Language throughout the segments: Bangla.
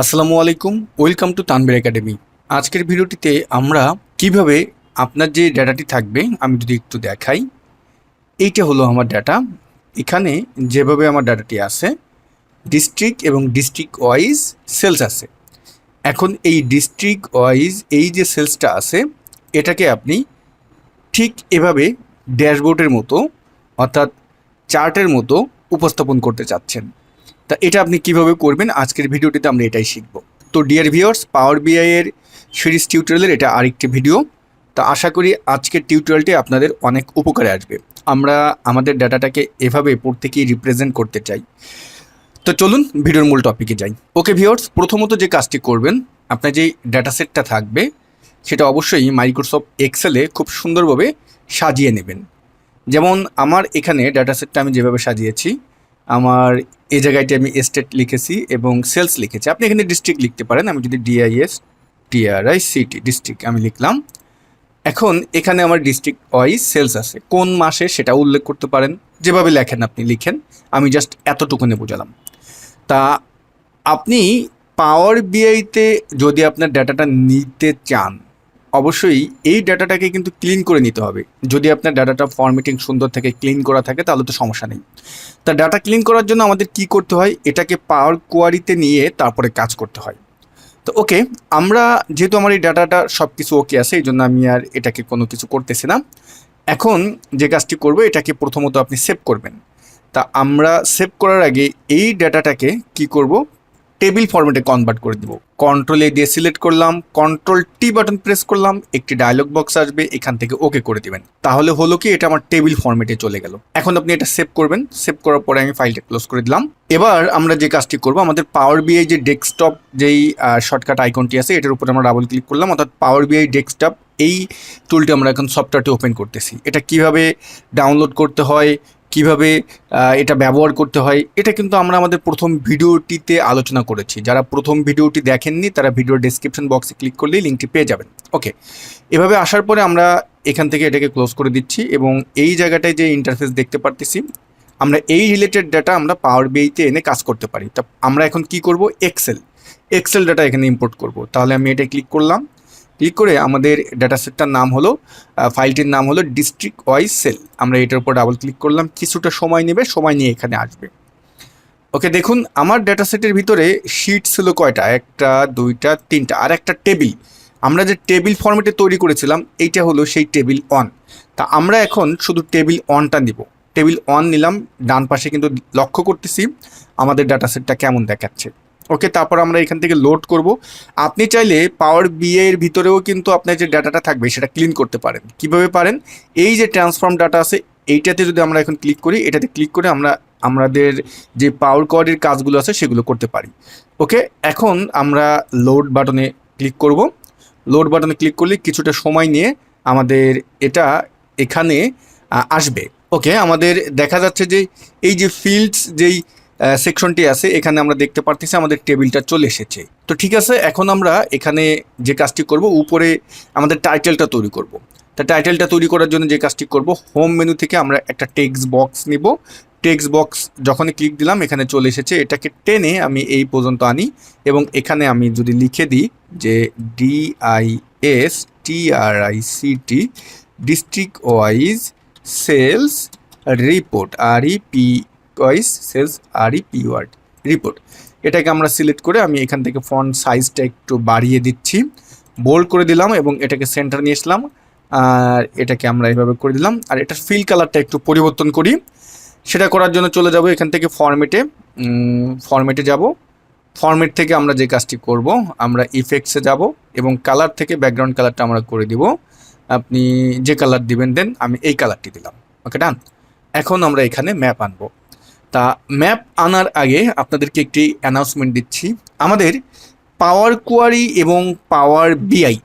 আসসালামু আলাইকুম, ওয়েলকাম টু তানভীর একাডেমি। আজকের ভিডিওটিতে আমরা কিভাবে আপনার যে ডাটাটি থাকবে আমি যদি একটু দেখাই। এইটা হলো আমার ডাটা। এখানে যেভাবে আমার ডাটাটি আছে, ডিস্ট্রিক্ট এবং ডিস্ট্রিক্ট ওয়াইজ সেলস আছে। এখন এই ডিস্ট্রিক্ট ওয়াইজ এই যে সেলসটা আছে, এটাকে আপনি ঠিক এভাবে ড্যাশবোর্ডের মতো, অর্থাৎ চার্টের মতো উপস্থাপন করতে চাচ্ছেন। তা এটা আপনি কিভাবে করবেন, আজকের ভিডিওটিতে আমরা এটাই শিখব। তো ডিয়ার ভিউয়ার্স, পাওয়ার বিআই এর সিরিজ টিউটোরিয়ালের এটা আরেকটি ভিডিও। তা আশা করি আজকের টিউটোরিয়ালটি আপনাদের অনেক উপকারে আসবে। আমরা আমাদের ডাটাটাকে এভাবে প্রত্যেকেই রিপ্রেজেন্ট করতে চাই। তো চলুন ভিডিওর মূল টপিকে যাই। ওকে ভিউয়ার্স, প্রথমত যে কাজটি করবেন, আপনার যেই ডাটা সেটটা থাকবে সেটা অবশ্যই মাইক্রোসফট এক্সেলে খুব সুন্দরভাবে সাজিয়ে নেবেন। যেমন আমার এখানে ডাটা সেটটা আমি যেভাবে সাজিয়েছি, আমার এই জায়গাটি আমি স্টেট লিখেছি এবং সেলস লিখেছি। আপনি এখানে ডিস্ট্রিক্ট লিখতে পারেন। আমি যদি DISTRICT ডিস্ট্রিক্ট আমি লিখলাম। এখন এখানে আমার ডিস্ট্রিক্ট ওয়াইজ সেলস আছে, কোন মাসে সেটা উল্লেখ করতে পারেন, যেভাবে লেখেন আপনি লিখেন। আমি জাস্ট এতটুকুনে বোঝালাম। তা আপনি পাওয়ার বিআইতে যদি আপনার ডাটাটা নিতে চান, অবশ্যই এই ডাটাটাকে কিন্তু ক্লিন করে নিতে হবে। যদি আপনার ডাটাটা ফরম্যাটিং সুন্দর থাকে, ক্লিন করা থাকে, তাহলে তো সমস্যা নেই। তা ডাটা ক্লিন করার জন্য আমাদের কি করতে হয়, এটাকে পাওয়ার কোয়ারিতে নিয়ে তারপরে কাজ করতে হয়। তো ওকে, আমরা যেহেতু আমার এই ডাটাটা সব কিছু ওকে আছে, এই জন্য আমি আর এটাকে কোনো কিছু করতেছি না। এখন যে কাজটি করবো, এটাকে প্রথমত আপনি সেভ করবেন। তা আমরা সেভ করার আগে এই ডাটাটাকে কি করব, টেবিল ফরম্যাটে কনভার্ট করে দেবো। কন্ট্রোল এ দিয়ে সিলেক্ট করলাম, কন্ট্রোল টি বাটন প্রেস করলাম, একটি ডায়লগ বক্স আসবে, এখান থেকে ওকে করে দিবেন। তাহলে হলো কি, এটা আমার টেবিল ফরম্যাটে চলে গেল। এখন আপনি এটা সেভ করবেন। সেভ করার পরে আমি ফাইলটা ক্লোজ করে দিলাম। এবার আমরা যে কাজটি করব, আমাদের পাওয়ার বিআই যে ডেস্কটপ যেই শর্টকাট আইকনটি আছে, এটার উপরে আমরা ডাবল ক্লিক করলাম, অর্থাৎ পাওয়ার বিআই ডেস্কটপ এই টুলটি আমরা এখন সফটওয়্যারটি ওপেন করতেছি। এটা কিভাবে ডাউনলোড করতে হয়, কিভাবে এটা ব্যবহার করতে হয়, এটা কিন্তু আমরা আমাদের প্রথম ভিডিওটিতে আলোচনা করেছি। যারা প্রথম ভিডিওটি দেখেননি তারা ভিডিওর ডেসক্রিপশন বক্সে ক্লিক করলেই লিঙ্কটি পেয়ে যাবেন। ওকে, এভাবে আসার পরে আমরা এখান থেকে এটাকে ক্লোজ করে দিচ্ছি এবং এই জায়গাটায় যে ইন্টারফেস দেখতে পারতেছি, আমরা এই রিলেটেড ডাটা আমরা পাওয়ার বিআইতে এনে কাজ করতে পারি। তা আমরা এখন কি করব, এক্সেল ডাটা এখানে ইম্পোর্ট করব। তাহলে আমি এটা ক্লিক করলাম। ক্লিক করে আমাদের ডাটা সেটটার নাম হলো, ফাইলটির নাম হলো ডিস্ট্রিক্ট ওয়াইজ সেল। আমরা এটার উপর ডাবল ক্লিক করলাম। কিছুটা সময় নেবে, সময় নিয়ে এখানে আসবে। ওকে, দেখুন আমার ডাটা সেটের ভিতরে শিট ছিল কয়টা, একটা, দুইটা, তিনটা, আর একটা টেবিল। আমরা যে টেবিল ফরম্যাটে তৈরি করেছিলাম, এইটা হলো সেই টেবিল অন। তা আমরা এখন শুধু টেবিল অনটা নিব। টেবিল অন নিলাম। ডান পাশে কিন্তু লক্ষ্য করতেছি আমাদের ডাটা সেটটা কেমন দেখাচ্ছে। ওকে, তারপর আমরা এখান থেকে লোড করব। আপনি চাইলে পাওয়ার বিআই এর ভিতরেও কিন্তু আপনার যে ডাটাটা থাকবে সেটা ক্লিন করতে পারেন। কিভাবে পারেন, এই যে ট্রান্সফর্ম ডাটা আছে, এইটাতে যদি আমরা এখন ক্লিক করি, এটাতে ক্লিক করে আমরা আমাদের যে পাওয়ার কোয়ারির কাজগুলো আছে সেগুলো করতে পারি। ওকে, এখন আমরা লোড বাটনে ক্লিক করব। লোড বাটনে ক্লিক করলে কিছুটা সময় নিয়ে আমাদের এটা এখানে আসবে। ওকে, আমাদের দেখা যাচ্ছে যে এই যে ফিল্ডস যেই সেকশনটি আছে, এখানে আমরা দেখতে পারতেছি আমাদের টেবিলটা চলে এসেছে। তো ঠিক আছে, এখন আমরা এখানে যে কাজটি করব, উপরে আমাদের টাইটেলটা তৈরি করব। তা টাইটেলটা তৈরি করার জন্য যে কাজটি করব, হোম মেনু থেকে আমরা একটা টেক্সট বক্স নিব। টেক্সট বক্স যখনই ক্লিক দিলাম এখানে চলে এসেছে, এটাকে টেনে আমি এই পর্যন্ত আনি এবং এখানে আমি যদি লিখে দিই যে DISTRICT district wise sales report, wise sales ward report, এটাকে আমরা সিলেক্ট করে আমি এখান থেকে ফন্ট সাইজটা একটু বাড়িয়ে দিচ্ছি, বোল্ড করে দিলাম এবং এটাকে সেন্টার নিয়ে আসলাম। আর এটাকে আমরা এইভাবে করে দিলাম। আর এটার ফিল কালারটা একটু পরিবর্তন করি। সেটা করার জন্য চলে যাব এখান থেকে ফরম্যাটে যাব। ফরম্যাট থেকে আমরা যে কাজটি করব, আমরা ইফেক্টসে যাব এবং কালার থেকে ব্যাকগ্রাউন্ড কালারটা আমরা করে দিব। আপনি যে কালার দিবেন দেন, আমি এই কালারটি দিলাম। ওকে, ডান। এখন আমরা এখানে ম্যাপ আনবো। তা ম্যাপ আনার আগে আপনাদেরকে একটি অ্যানাউন্সমেন্ট দিচ্ছি। আমাদের পাওয়ার কোয়ারি এবং পাওয়ার বিআই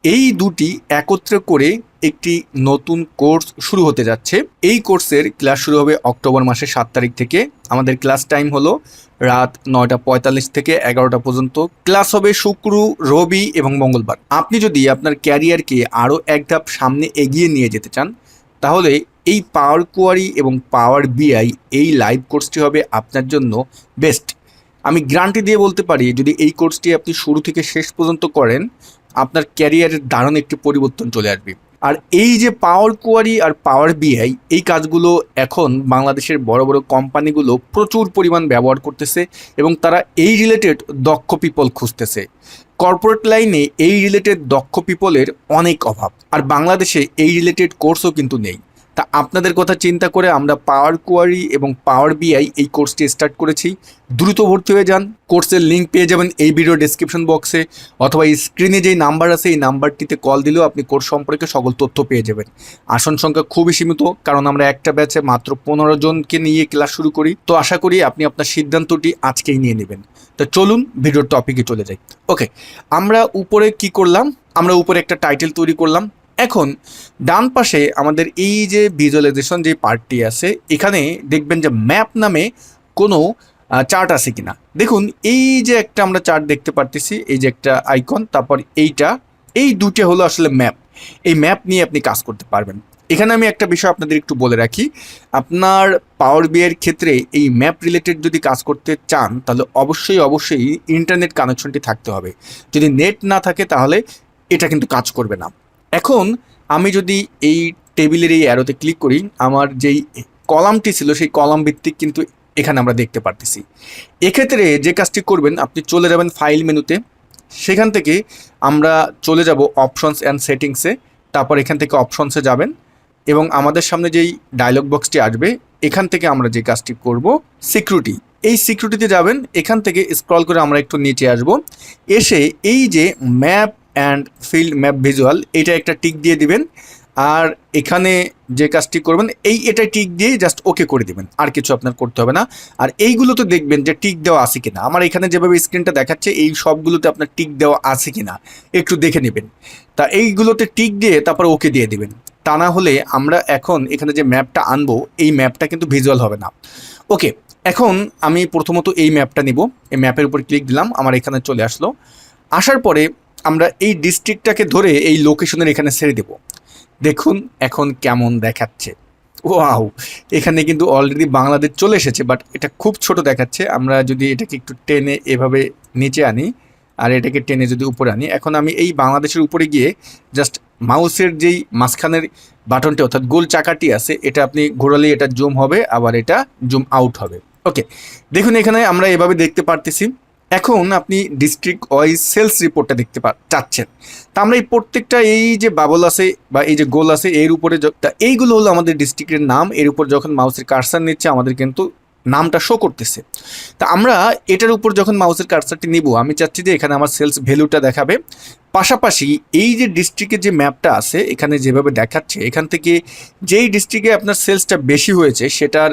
এই দুটি একত্রে করে একটি নতুন কোর্স শুরু হতে যাচ্ছে। এই কোর্সের ক্লাস শুরু হবে অক্টোবর মাসের 7 তারিখ থেকে। আমাদের ক্লাস টাইম হলো রাত 9টা 45 থেকে 11টা পর্যন্ত। ক্লাস হবে শুক্র, রবি এবং মঙ্গলবার। আপনি যদি আপনার ক্যারিয়ারকে আরও এক ধাপ সামনে এগিয়ে নিয়ে যেতে চান, তাহলে এই পাওয়ার কোয়ারি এবং পাওয়ার বিআই এই লাইভ কোর্সটি হবে আপনার জন্য বেস্ট। আমি গ্যারান্টি দিয়ে বলতে পারি যদি এই কোর্সটি আপনি শুরু থেকে শেষ পর্যন্ত করেন, আপনার ক্যারিয়ারের দারুণ একটি পরিবর্তন চলে আসবে। আর এই যে পাওয়ার কোয়ারি আর পাওয়ার বিআই, এই কাজগুলো এখন বাংলাদেশের বড় বড় কোম্পানিগুলো প্রচুর পরিমাণ ব্যবহার করতেছে এবং তারা এই রিলেটেড দক্ষ পিপল খুঁজতেছে। কর্পোরেট লাইনে এই রিলেটেড দক্ষ পিপলের অনেক অভাব, আর বাংলাদেশে এই রিলেটেড কোর্সও কিন্তু নেই। তা আপনাদের কথা চিন্তা করে আমরা পাওয়ার কোয়ারি এবং পাওয়ার বিআই এই কোর্সটি স্টার্ট করেছি। দ্রুত ভর্তি হয়ে যান। কোর্সের লিঙ্ক পেয়ে যাবেন এই ভিডিও ডেসক্রিপশন বক্সে, অথবা স্ক্রিনে যেই নাম্বার আছে এই নাম্বারটিতে কল দিলেও আপনি কোর্স সম্পর্কে সকল তথ্য পেয়ে যাবেন। আসন সংখ্যা খুবই সীমিত, কারণ আমরা একটা ব্যাচে মাত্র 15 জনকে নিয়ে ক্লাস শুরু করি। তো আশা করি আপনি আপনার সিদ্ধান্তটি আজকেই নিয়ে নেবেন। তো চলুন ভিডিওর টপিকে চলে যাই। ওকে, আমরা উপরে কি করলাম, আমরা উপরে একটা টাইটেল তৈরি করলাম। এখন ডান পাশে আমাদের এই যে ভিজুয়ালাইজেশন যে পার্টটি আছে, এখানে দেখবেন যে ম্যাপ নামে কোনো চার্ট আছে কিনা। দেখুন এই যে একটা আমরা চার্ট দেখতে পারতেছি, এই যে একটা আইকন, তারপর এই দুটো হলো আসলে ম্যাপ। এই ম্যাপ নিয়ে আপনি কাজ করতে পারবেন। এখানে আমি একটা বিষয় আপনাদের একটু বলে রাখি, আপনার পাওয়ার বিআইয়ের ক্ষেত্রে এই ম্যাপ রিলেটেড যদি কাজ করতে চান তাহলে অবশ্যই ইন্টারনেট কানেকশনটি থাকতে হবে। যদি নেট না থাকে তাহলে এটা কিন্তু কাজ করবে না। এখন আমি যদি এই টেবিলের এই অ্যারোতে ক্লিক করি, আমার যেই কলামটি ছিল সেই কলাম ভিত্তিক কিন্তু এখানে আমরা দেখতে পারতেছি। এক্ষেত্রে যে কাজটি করবেন, আপনি চলে যাবেন ফাইল মেনুতে, সেখান থেকে আমরা চলে যাব অপশনস অ্যান্ড সেটিংসে, তারপর এখান থেকে অপশনসে যাবেন এবং আমাদের সামনে যেই ডায়লগ বক্সটি আসবে এখান থেকে আমরা যে কাজটি করব, সিকিউরিটি, এই সিকিউরিটিতে যাবেন। এখান থেকে স্ক্রল করে আমরা একটু নিচে আসব, এসে এই যে map and field map visual, এটা একটা টিক দিয়ে দিবেন। আর এখানে যে কাজটি করবেন এটা টিক দিয়ে জাস্ট ওকে করে দিবেন, আর কিছু আপনার করতে হবে না। আর এইগুলোতে দেখবেন যে টিক দেওয়া আছে কিনা। আমার এখানে যেভাবে স্ক্রিনটা দেখাচ্ছে এই সবগুলোতে আপনার টিক দেওয়া আছে কিনা একটু দেখে নেবেন। তা এইগুলোতে টিক দিয়ে তারপর ওকে দিয়ে দিবেন। তা না হলে আমরা এখন এখানে যে ম্যাপটা আনবো এই ম্যাপটা কিন্তু ভিজুয়াল হবে না। ওকে, এখন আমি প্রথমত এই ম্যাপটা নিব, এই ম্যাপের উপর ক্লিক দিলাম, আমার এখানে চলে আসলো। আসার পরে আমরা এই ডিস্ট্রিক্টটাকে ধরে এই লোকেশনের এখানে ছেড়ে দেব। দেখুন এখন কেমন দেখাচ্ছে। ওয়াও, এখানে কিন্তু অলরেডি বাংলাদেশ চলে এসেছে, বাট এটা খুব ছোট দেখাচ্ছে। আমরা যদি এটাকে একটু টেনে এভাবে নিচে আনি আর এটাকে টেনে যদি উপরে আনি, এখন আমি এই বাংলাদেশের উপরে গিয়ে জাস্ট মাউসের যেই মাঝখানের বাটনটি অর্থাৎ গোল চাকাটি আছে এটা আপনি ঘোরালে এটা জুম হবে, আবার এটা জুম আউট হবে। ওকে, দেখুন এখানে আমরা এভাবে দেখতে পারতেছি। এখন আপনি ডিস্ট্রিক্ট ওয়াইজ সেলস রিপোর্টটা দেখতে চাচ্ছেন। তা আমরা এই প্রত্যেকটা এই যে বাবল আছে বা এই যে গোল আছে এর উপরে, এইগুলো হলো আমাদের ডিস্ট্রিক্টের নাম। এর উপর যখন মাউসের কার্সার নিচ্ছে আমাদের কিন্তু নামটা শো করতেছে। তা আমরা এটার উপর যখন মাউসের কার্সারটি নিব, আমি চাচ্ছি যে এখানে আমার সেলস ভ্যালুটা দেখাবে। পাশাপাশি এই যে ডিস্ট্রিক্টের যে ম্যাপটা আছে এখানে যেভাবে দেখাচ্ছে, এখান থেকে যেই ডিস্ট্রিক্টে আপনার সেলসটা বেশি হয়েছে সেটার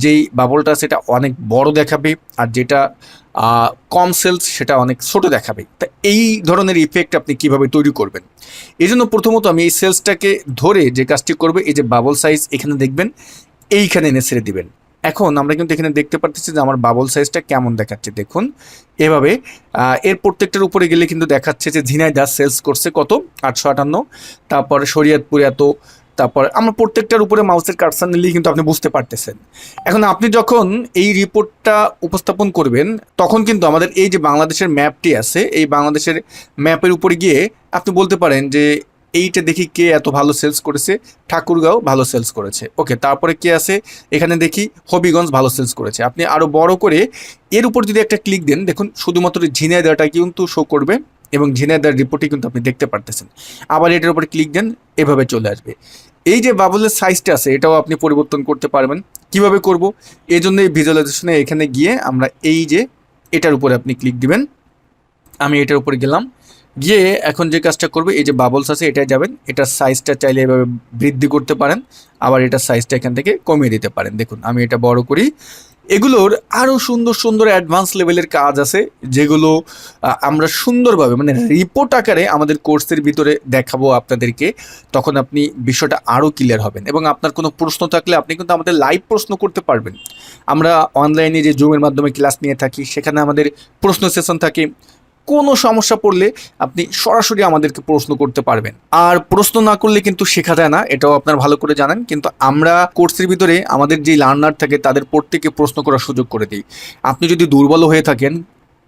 যেই বাবলটা সেটা অনেক বড় দেখাবে, আর যেটা কম সেলস সেটা অনেক ছোট দেখাবে। তা এই ধরনের ইফেক্ট আপনি কিভাবে তৈরি করবেন, এই জন্য প্রথমত আমি এই সেলসটাকে ধরে যে কাজটি করবে, এই যে বাবল সাইজ এখানে দেখবেন এইখানে এনে ছেড়ে দিবেন। এখন আমরা কিন্তু এখানে দেখতে পাচ্ছি যে আমার বাবল সাইজটা কেমন দেখাচ্ছে। দেখুন এভাবে এর প্রত্যেকটার উপরে গেলে কিন্তু দেখাচ্ছে যে ঝিনাইদহ সেলস করছে কত, 858, তারপরে শরীয়তপুর এত, তারপর আমরা প্রত্যেকটার উপরে মাউসের কার্সার নিলেই কিন্তু আপনি বুঝতে পারতেছেন। এখন আপনি যখন এই রিপোর্টটা উপস্থাপন করবেন তখন কিন্তু আমাদের এই যে বাংলাদেশের ম্যাপটি আছে এই বাংলাদেশের ম্যাপের উপরে গিয়ে আপনি বলতে পারেন যে এইটা দেখি কে এত ভালো সেলস করেছে, ঠাকুরগাঁও ভালো সেলস করেছে। ওকে, তারপরে কে আছে এখানে দেখি হবিগঞ্জ ভালো সেলস করেছে। আপনি আরও বড় করে এর উপর যদি একটা ক্লিক দেন, দেখুন শুধুমাত্র ঝিনাইদহটা কিন্তু শো করবে এবং ঝিনাইদহের রিপোর্টই কিন্তু আপনি দেখতে পারতেছেন। আবার এটার উপরে ক্লিক দেন, এভাবে চলে আসবে। এই যে বাবলের সাইজটা আছে এটাও আপনি পরিবর্তন করতে পারবেন। কিভাবে করব, এই জন্য এই ভিজুয়ালাইজেশনে এখানে গিয়ে আমরা এই যে এটার উপরে আপনি ক্লিক দিবেন। আমি এটার উপরে গেলাম, গিয়ে এখন যে কাজটা করবে এই যে বাবলস আছে এটাই যাবেন, এটার সাইজটা চাইলে এভাবে বৃদ্ধি করতে পারেন, আবার এটার সাইজটা এখান থেকে কমিয়ে দিতে পারেন। দেখুন আমি এটা বড় করি। এগুলোর আরও সুন্দর সুন্দর অ্যাডভান্স লেভেলের কাজ আছে যেগুলো আমরা সুন্দরভাবে মানে রিপোর্ট আকারে আমাদের কোর্সের ভিতরে দেখাবো আপনাদেরকে। তখন আপনি বিষয়টা আরও ক্লিয়ার হবেন এবং আপনার কোনো প্রশ্ন থাকলে আপনি কিন্তু আমাদের লাইভ প্রশ্ন করতে পারবেন। আমরা অনলাইনে যে জুমের মাধ্যমে ক্লাস নিয়ে থাকি সেখানে আমাদের প্রশ্ন সেশন থাকে। কোনো সমস্যা পড়লে আপনি সরাসরি আমাদেরকে প্রশ্ন করতে পারবেন। আর প্রশ্ন না করলে কিন্তু শেখা যায় না, এটাও আপনার ভালো করে জানেন। কিন্তু আমরা কোর্সের ভিতরে আমাদের যে লার্নার থাকে তাদের প্রত্যেককে প্রশ্ন করার সুযোগ করে দিই। আপনি যদি দুর্বল হয়ে থাকেন,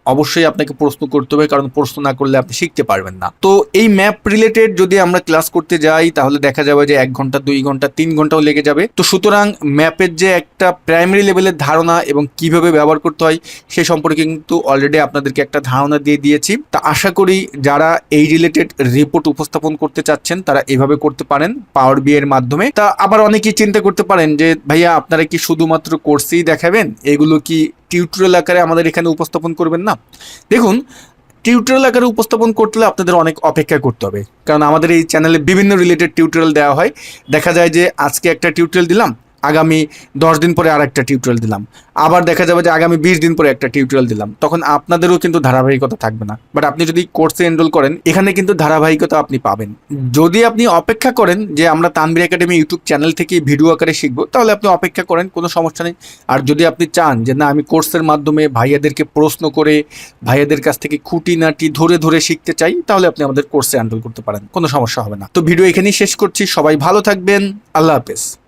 অবশ্যই আপনাকে প্রশ্ন করতে হবে, কারণ প্রশ্ন না করলে আপনি শিখতে পারবেন না। তো এই ম্যাপ রিলেটেড যদি আমরা ক্লাস করতে যাই তাহলে দেখা যাবে যে 1 ঘন্টা, 2 ঘন্টা, 3 ঘন্টাও লেগে যাবে। তো সুতরাং ম্যাপের যে একটা প্রাইমারি লেভেলের ধারণা এবং কিভাবে ব্যবহার করতে হয় সে সম্পর্কে কিন্তু অলরেডি আপনাদেরকে একটা ধারণা দিয়ে দিয়েছি। তা আশা করি যারা এই রিলেটেড রিপোর্ট উপস্থাপন করতে চাচ্ছেন তারা এভাবে করতে পারেন পাওয়ার বি এর মাধ্যমে। তা আবার অনেকেই চিন্তা করতে পারেন যে ভাইয়া আপনারা কি শুধুমাত্র কোর্সেই দেখাবেন, এগুলো কি টিউটোরিয়াল আকারে আমাদের এখানে উপস্থাপন করবেন না? দেখুন, টিউটোরিয়াল আকারে উপস্থাপন করতে হলে আপনাদের অনেক অপেক্ষা করতে হবে, কারণ আমাদের এই চ্যানেলে বিভিন্ন রিলেটেড টিউটোরিয়াল দেওয়া হয়। দেখা যায় যে আজকে একটা টিউটোরিয়াল দিলাম, আগামী 10 দিন পরে আর একটা টিউটোরিয়াল দিলাম, আবার দেখা যাবে যে আগামী 20 দিন পরে একটা টিউটোরিয়াল দিলাম, তখন আপনাদেরও কিন্তু ধারাবাহিকতা থাকবে না। বাট আপনি যদি কোর্সে এনরোল করেন এখানে কিন্তু ধারাবাহিকতা আপনি পাবেন। যদি আপনি অপেক্ষা করেন যে আমরা তানভীর একাডেমি ইউটিউব চ্যানেল থেকে ভিডিও আকারে শিখবো, তাহলে আপনি অপেক্ষা করেন, কোনো সমস্যা নেই। আর যদি আপনি চান যে না আমি কোর্সের মাধ্যমে ভাইয়াদেরকে প্রশ্ন করে ভাইয়াদের কাছ থেকে খুঁটিনাটি ধরে ধরে শিখতে চাই, তাহলে আপনি আমাদের কোর্সে এনরোল করতে পারেন, কোনো সমস্যা হবে না। তো ভিডিও এখানেই শেষ করছি, সবাই ভালো থাকবেন, আল্লাহ হাফেজ।